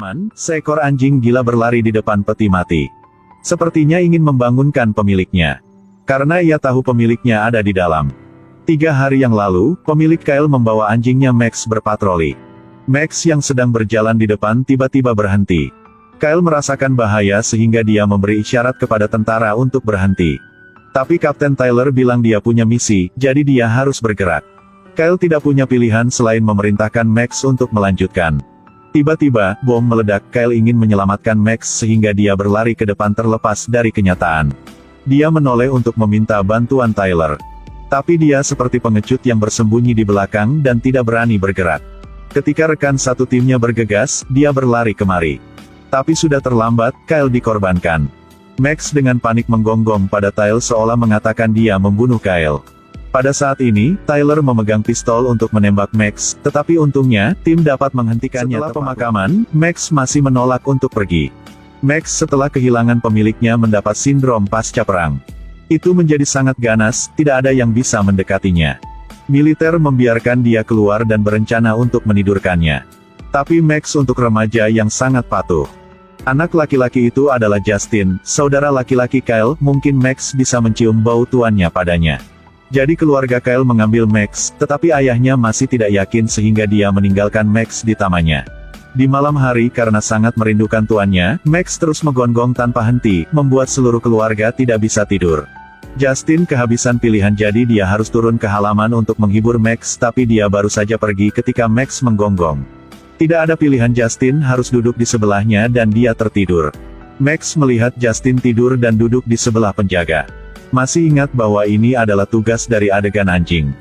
pemakaman, seekor anjing gila berlari di depan peti mati. Sepertinya ingin membangunkan pemiliknya. Karena ia tahu pemiliknya ada di dalam. 3 hari yang lalu, pemilik Kyle membawa anjingnya Max berpatroli. Max yang sedang berjalan di depan tiba-tiba berhenti. Kyle merasakan bahaya sehingga dia memberi isyarat kepada tentara untuk berhenti. Tapi Kapten Tyler bilang dia punya misi, jadi dia harus bergerak. Kyle tidak punya pilihan selain memerintahkan Max untuk melanjutkan. Tiba-tiba, bom meledak. Kyle ingin menyelamatkan Max sehingga dia berlari ke depan terlepas dari kenyataan. Dia menoleh untuk meminta bantuan Tyler. Tapi dia seperti pengecut yang bersembunyi di belakang dan tidak berani bergerak. Ketika rekan satu timnya bergegas, dia berlari kemari. Tapi sudah terlambat, Kyle dikorbankan. Max dengan panik menggonggong pada Tyler seolah mengatakan dia membunuh Kyle. Pada saat ini, Tyler memegang pistol untuk menembak Max, tetapi untungnya, tim dapat menghentikannya. Setelah pemakaman, Max masih menolak untuk pergi. Max setelah kehilangan pemiliknya mendapat sindrom pasca perang. Itu menjadi sangat ganas, tidak ada yang bisa mendekatinya. Militer membiarkan dia keluar dan berencana untuk menidurkannya. Tapi Max untuk remaja yang sangat patuh. Anak laki-laki itu adalah Justin, saudara laki-laki Kyle. Mungkin Max bisa mencium bau tuannya padanya. Jadi keluarga Kyle mengambil Max, tetapi ayahnya masih tidak yakin sehingga dia meninggalkan Max di tamannya. Di malam hari karena sangat merindukan tuannya, Max terus menggonggong tanpa henti, membuat seluruh keluarga tidak bisa tidur. Justin kehabisan pilihan jadi dia harus turun ke halaman untuk menghibur Max tapi dia baru saja pergi ketika Max menggonggong. Tidak ada pilihan, Justin harus duduk di sebelahnya dan dia tertidur. Max melihat Justin tidur dan duduk di sebelah penjaga. Masih ingat bahwa ini adalah tugas dari adegan anjing.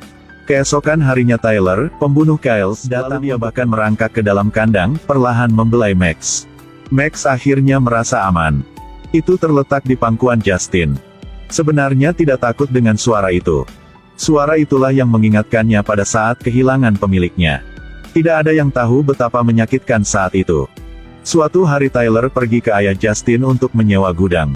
Keesokan harinya Tyler, pembunuh Kyle, datang. Dia bahkan merangkak ke dalam kandang, perlahan membelai Max. Max akhirnya merasa aman. Itu terletak di pangkuan Justin. Sebenarnya tidak takut dengan suara itu. Suara itulah yang mengingatkannya pada saat kehilangan pemiliknya. Tidak ada yang tahu betapa menyakitkan saat itu. Suatu hari Tyler pergi ke ayah Justin untuk menyewa gudang.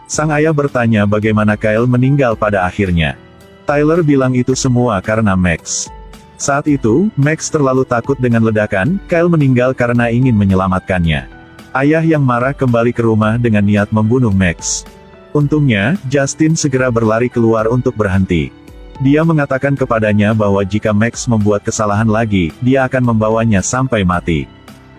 Sang ayah bertanya bagaimana Kyle meninggal pada akhirnya. Tyler bilang itu semua karena Max. Saat itu, Max terlalu takut dengan ledakan. Kyle meninggal karena ingin menyelamatkannya. Ayah yang marah kembali ke rumah dengan niat membunuh Max. Untungnya, Justin segera berlari keluar untuk berhenti. Dia mengatakan kepadanya bahwa jika Max membuat kesalahan lagi, dia akan membawanya sampai mati.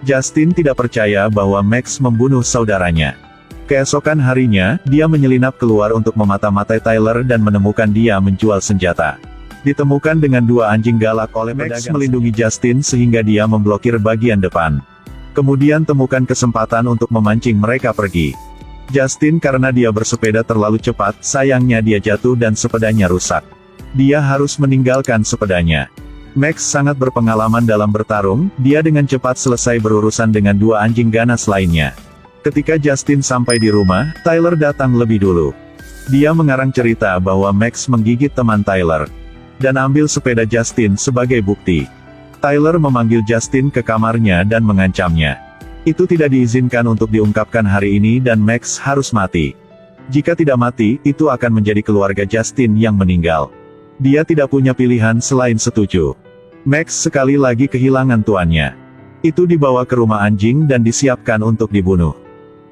Justin tidak percaya bahwa Max membunuh saudaranya. Keesokan harinya, dia menyelinap keluar untuk memata-matai Tyler dan menemukan dia menjual senjata. Ditemukan dengan 2 anjing galak oleh Max melindungi Justin sehingga dia memblokir bagian depan. Kemudian temukan kesempatan untuk memancing mereka pergi. Justin karena dia bersepeda terlalu cepat, sayangnya dia jatuh dan sepedanya rusak. Dia harus meninggalkan sepedanya. Max sangat berpengalaman dalam bertarung, dia dengan cepat selesai berurusan dengan 2 anjing ganas lainnya. Ketika Justin sampai di rumah, Tyler datang lebih dulu. Dia mengarang cerita bahwa Max menggigit teman Tyler. Dan ambil sepeda Justin sebagai bukti. Tyler memanggil Justin ke kamarnya dan mengancamnya. Itu tidak diizinkan untuk diungkapkan hari ini dan Max harus mati. Jika tidak mati, itu akan menjadi keluarga Justin yang meninggal. Dia tidak punya pilihan selain setuju. Max sekali lagi kehilangan tuannya. Itu dibawa ke rumah anjing dan disiapkan untuk dibunuh.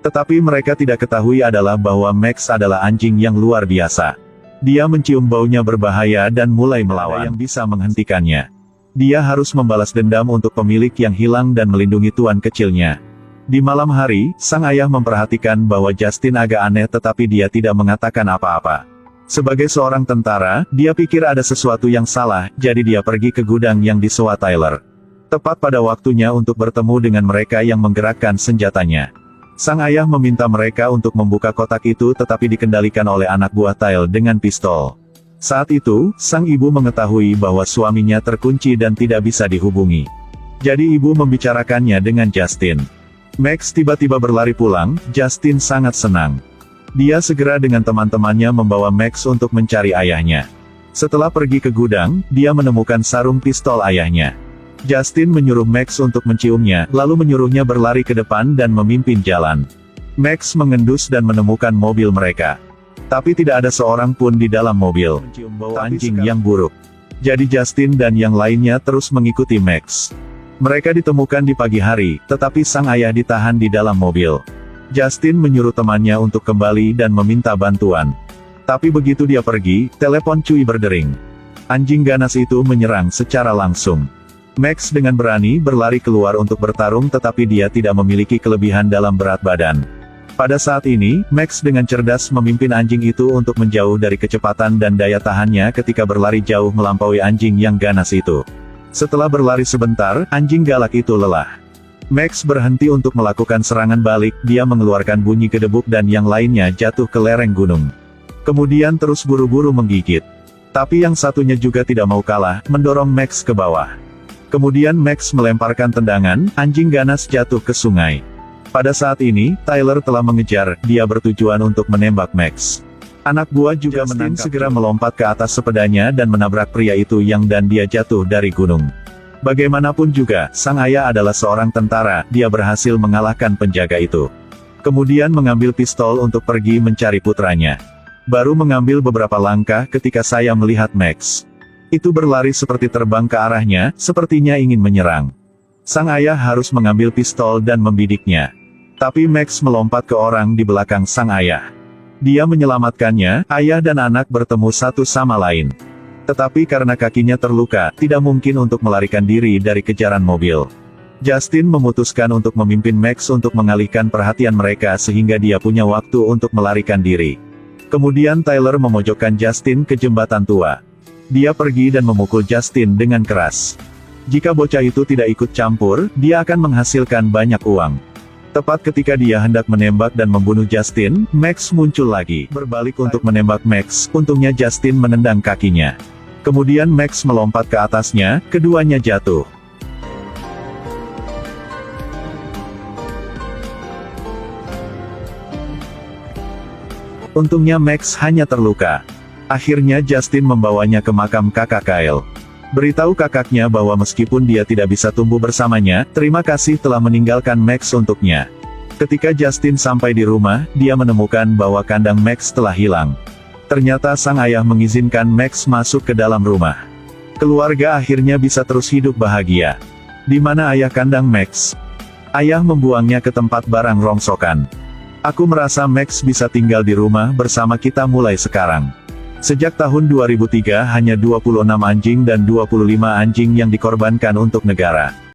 Tetapi mereka tidak ketahui adalah bahwa Max adalah anjing yang luar biasa. Dia mencium baunya berbahaya dan mulai melawan. Yang bisa menghentikannya. Dia harus membalas dendam untuk pemilik yang hilang dan melindungi tuan kecilnya. Di malam hari, sang ayah memperhatikan bahwa Justin agak aneh tetapi dia tidak mengatakan apa-apa. Sebagai seorang tentara, dia pikir ada sesuatu yang salah, jadi dia pergi ke gudang yang disewa Tyler. Tepat pada waktunya untuk bertemu dengan mereka yang menggerakkan senjatanya. Sang ayah meminta mereka untuk membuka kotak itu tetapi dikendalikan oleh anak buah Tyler dengan pistol. Saat itu, sang ibu mengetahui bahwa suaminya terkunci dan tidak bisa dihubungi. Jadi ibu membicarakannya dengan Justin. Max tiba-tiba berlari pulang, Justin sangat senang. Dia segera dengan teman-temannya membawa Max untuk mencari ayahnya. Setelah pergi ke gudang, dia menemukan sarung pistol ayahnya. Justin menyuruh Max untuk menciumnya, lalu menyuruhnya berlari ke depan dan memimpin jalan. Max mengendus dan menemukan mobil mereka. Tapi tidak ada seorang pun di dalam mobil. Mencium bau anjing yang buruk. Jadi Justin dan yang lainnya terus mengikuti Max. Mereka ditemukan di pagi hari, tetapi sang ayah ditahan di dalam mobil. Justin menyuruh temannya untuk kembali dan meminta bantuan. Tapi begitu dia pergi, telepon Cui berdering. Anjing ganas itu menyerang secara langsung. Max dengan berani berlari keluar untuk bertarung, tetapi dia tidak memiliki kelebihan dalam berat badan. Pada saat ini, Max dengan cerdas memimpin anjing itu untuk menjauh dari kecepatan dan daya tahannya ketika berlari jauh melampaui anjing yang ganas itu. Setelah berlari sebentar, anjing galak itu lelah. Max berhenti untuk melakukan serangan balik, dia mengeluarkan bunyi gedebuk dan yang lainnya jatuh ke lereng gunung. Kemudian terus buru-buru menggigit. Tapi yang satunya juga tidak mau kalah, mendorong Max ke bawah. Kemudian Max melemparkan tendangan, anjing ganas jatuh ke sungai. Pada saat ini, Tyler telah mengejar, dia bertujuan untuk menembak Max. Anak buah juga segera melompat ke atas sepedanya dan menabrak pria itu dan dia jatuh dari gunung. Bagaimanapun juga, sang ayah adalah seorang tentara, dia berhasil mengalahkan penjaga itu. Kemudian mengambil pistol untuk pergi mencari putranya. Baru mengambil beberapa langkah ketika saya melihat Max. Itu berlari seperti terbang ke arahnya, sepertinya ingin menyerang. Sang ayah harus mengambil pistol dan membidiknya. Tapi Max melompat ke orang di belakang sang ayah. Dia menyelamatkannya, ayah dan anak bertemu satu sama lain. Tetapi karena kakinya terluka, tidak mungkin untuk melarikan diri dari kejaran mobil. Justin memutuskan untuk memimpin Max untuk mengalihkan perhatian mereka sehingga dia punya waktu untuk melarikan diri. Kemudian Tyler memojokkan Justin ke jembatan tua. Dia pergi dan memukul Justin dengan keras. Jika bocah itu tidak ikut campur, dia akan menghasilkan banyak uang. Tepat ketika dia hendak menembak dan membunuh Justin, Max muncul lagi. Berbalik untuk menembak Max, untungnya Justin menendang kakinya. Kemudian Max melompat ke atasnya, keduanya jatuh. Untungnya Max hanya terluka. Akhirnya Justin membawanya ke makam kakak Kyle. Beritahu kakaknya bahwa meskipun dia tidak bisa tumbuh bersamanya, terima kasih telah meninggalkan Max untuknya. Ketika Justin sampai di rumah, dia menemukan bahwa kandang Max telah hilang. Ternyata sang ayah mengizinkan Max masuk ke dalam rumah. Keluarga akhirnya bisa terus hidup bahagia. Di mana ayah kandang Max? Ayah membuangnya ke tempat barang rongsokan. Aku merasa Max bisa tinggal di rumah bersama kita mulai sekarang. Sejak tahun 2003 hanya 26 anjing dan 25 anjing yang dikorbankan untuk negara.